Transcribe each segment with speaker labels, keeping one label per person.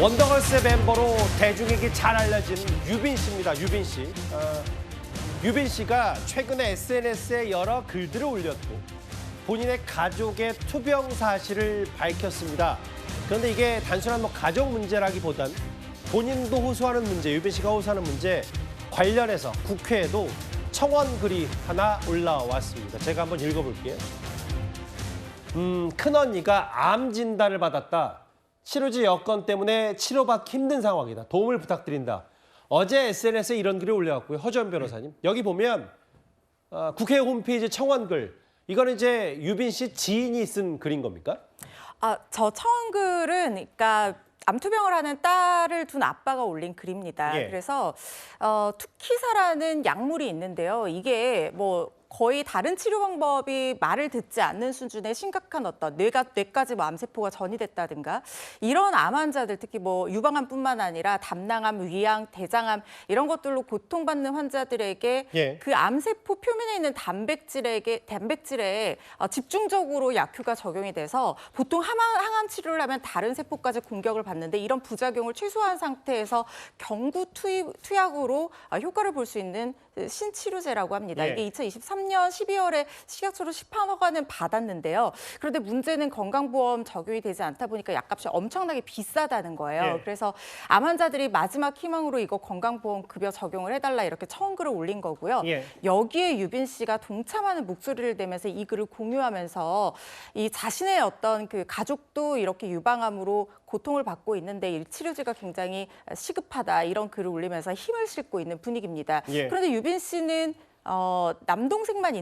Speaker 1: 원더걸스의 멤버로 대중에게 잘 알려진 유빈 씨입니다. 유빈 씨. 유빈 씨가 최근에 SNS에 여러 글들을 올렸고 본인의 가족의 투병 사실을 밝혔습니다. 그런데 이게 단순한 가족 문제라기보단 본인도 호소하는 문제, 유빈 씨가 호소하는 문제 관련해서 국회에도 청원 글이 하나 올라왔습니다. 제가 한번 읽어볼게요. 큰언니가 암 진단을 받았다. 치료제 여건 때문에 치료받기 힘든 상황이다. 도움을 부탁드린다. 어제 SNS에 이런 글을 올려왔고요. 허주연 변호사님. 여기 보면 국회 홈페이지 청원글. 이거는 이제 유빈 씨 지인이 쓴 글인 겁니까?
Speaker 2: 저 청원글은 그러니까 암투병을 하는 딸을 둔 아빠가 올린 글입니다.
Speaker 1: 예.
Speaker 2: 그래서 투키사라는 약물이 있는데요. 이게 거의 다른 치료 방법이 말을 듣지 않는 수준의 심각한 어떤 뇌까지 암세포가 전이됐다든가 이런 암 환자들, 특히 유방암뿐만 아니라 담낭암, 위암, 대장암 이런 것들로 고통받는 환자들에게
Speaker 1: 예.
Speaker 2: 그 암세포 표면에 있는 단백질에 집중적으로 약효가 적용이 돼서 보통 항암 치료를 하면 다른 세포까지 공격을 받는데 이런 부작용을 최소화한 상태에서 경구 투약으로 효과를 볼 수 있는 신치료제라고 합니다.
Speaker 1: 예.
Speaker 2: 이게 2023년 12월에 식약처로 시판 허가는 받았는데요. 그런데 문제는 건강보험 적용이 되지 않다 보니까 약값이 엄청나게 비싸다는 거예요.
Speaker 1: 예.
Speaker 2: 그래서 암 환자들이 마지막 희망으로 이거 건강보험 급여 적용을 해달라 이렇게 청원글을 올린 거고요.
Speaker 1: 예.
Speaker 2: 여기에 유빈 씨가 동참하는 목소리를 내면서 이 글을 공유하면서 이 자신의 어떤 그 가족도 이렇게 유방암으로 고통을 받고 있는데 이 치료제가 굉장히 시급하다 이런 글을 올리면서 힘을 싣고 있는 분위기입니다.
Speaker 1: 예.
Speaker 2: 그런데 유빈 씨는 남동생만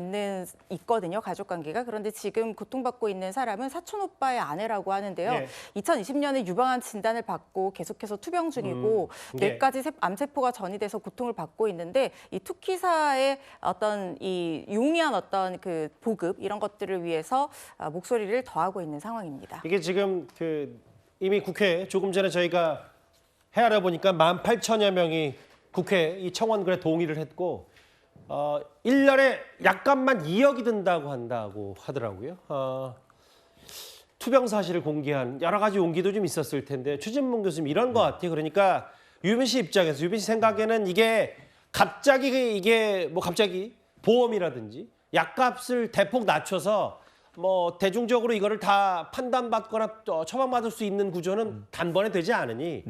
Speaker 2: 있거든요, 가족 관계가. 그런데 지금 고통받고 있는 사람은 사촌 오빠의 아내라고 하는데요.
Speaker 1: 예.
Speaker 2: 2020년에 유방암 진단을 받고 계속해서 투병 중이고
Speaker 1: 예.
Speaker 2: 뇌까지 암세포가 전이돼서 고통을 받고 있는데 이 투키사의 어떤 이 용이한 어떤 그 보급 이런 것들을 위해서 목소리를 더하고 있는 상황입니다.
Speaker 1: 이게 지금 이미 국회에 조금 전에 저희가 헤아려 보니까 18,000여 명이 국회 이 청원글에 동의를 했고 1년에 약값만 2억이 든다고 한다고 하더라고요. 투병 사실을 공개한 여러 가지 용기도 좀 있었을 텐데 최진봉 교수님 이런 것 같아요. 그러니까 유빈 씨 입장에서 유빈 씨 생각에는 이게 갑자기 보험이라든지 약값을 대폭 낮춰서 대중적으로 이거를 다 판단받거나 처방받을 수 있는 구조는 단번에 되지 않으니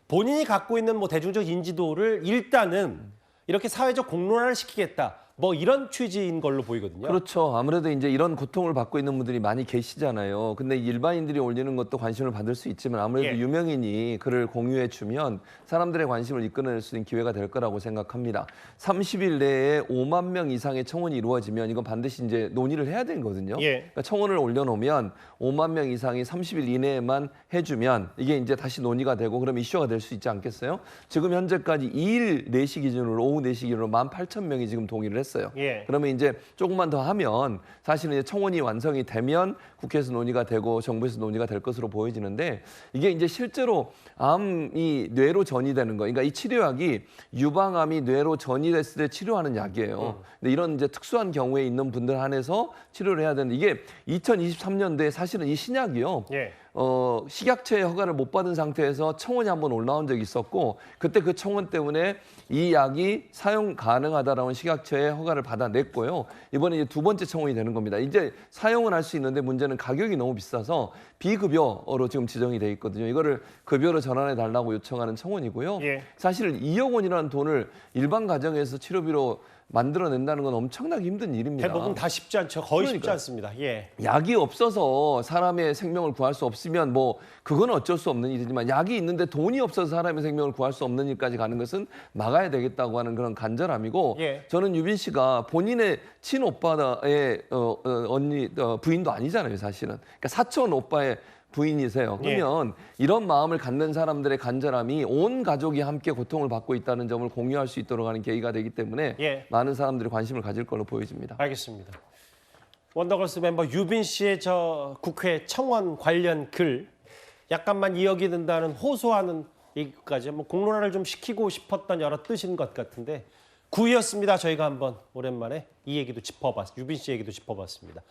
Speaker 1: 본인이 갖고 있는 대중적 인지도를 일단은 이렇게 사회적 공론화를 시키겠다. 이런 취지인 걸로 보이거든요.
Speaker 3: 그렇죠. 아무래도 이제 이런 고통을 받고 있는 분들이 많이 계시잖아요. 근데 일반인들이 올리는 것도 관심을 받을 수 있지만 아무래도
Speaker 1: 예.
Speaker 3: 유명인이 글을 공유해 주면 사람들의 관심을 이끌어낼 수 있는 기회가 될 거라고 생각합니다. 30일 내에 5만 명 이상의 청원이 이루어지면 이건 반드시 이제 논의를 해야 되거든요.
Speaker 1: 예.
Speaker 3: 그러니까 청원을 올려놓으면 5만 명 이상이 30일 이내에만 해주면 이게 이제 다시 논의가 되고 그럼 이슈가 될 수 있지 않겠어요? 지금 현재까지 2일 4시 기준으로 오후 4시 기준으로 18,000명이 지금 동의를 했어요.
Speaker 1: 예.
Speaker 3: 그러면 이제 조금만 더 하면 사실은 이제 청원이 완성이 되면 국회에서 논의가 되고 정부에서 논의가 될 것으로 보여지는데 이게 이제 실제로 암이 뇌로 전이되는 거, 그러니까 이 치료약이 유방암이 뇌로 전이됐을 때 치료하는 약이에요. 근데 이런 이제 특수한 경우에 있는 분들 한해서 치료를 해야 되는데 이게 2023년도에 사실은 이 신약이요.
Speaker 1: 예.
Speaker 3: 식약처의 허가를 못 받은 상태에서 청원이 한번 올라온 적이 있었고 그때 그 청원 때문에 이 약이 사용 가능하다라는 식약처의 허가를 받아냈고요. 이번에 이제 두 번째 청원이 되는 겁니다. 이제 사용은 할 수 있는데 문제는 가격이 너무 비싸서 비급여로 지금 지정이 돼 있거든요. 이거를 급여로 전환해 달라고 요청하는 청원이고요.
Speaker 1: 예.
Speaker 3: 사실 2억 원이라는 돈을 일반 가정에서 치료비로 만들어낸다는 건 엄청나게 힘든 일입니다.
Speaker 1: 대부분 다 쉽지 않죠. 거의 쉽지
Speaker 3: 그러니까요.
Speaker 1: 않습니다. 예.
Speaker 3: 약이 없어서 사람의 생명을 구할 수 없으면 그건 어쩔 수 없는 일이지만 약이 있는데 돈이 없어서 사람의 생명을 구할 수 없는 일까지 가는 것은 막아야 되겠다고 하는 그런 간절함이고
Speaker 1: 예.
Speaker 3: 저는 유빈 씨가 본인의 친오빠의 언니 부인도 아니잖아요, 사실은. 그러니까 사촌 오빠의 부인이세요. 그러면 이런 마음을 갖는 사람들의 간절함이 온 가족이 함께 고통을 받고 있다는 점을 공유할 수 있도록 하는 계기가 되기 때문에
Speaker 1: 예.
Speaker 3: 많은 사람들이 관심을 가질 걸로 보여집니다.
Speaker 1: 알겠습니다. 원더걸스 멤버 유빈 씨의 국회 청원 관련 글 약간만 2억이 든다는 호소하는 얘기까지 공론화를 좀 시키고 싶었던 여러 뜻인 것 같은데 구이였습니다. 저희가 한번 오랜만에 이 얘기도 유빈 씨 얘기도 짚어봤습니다.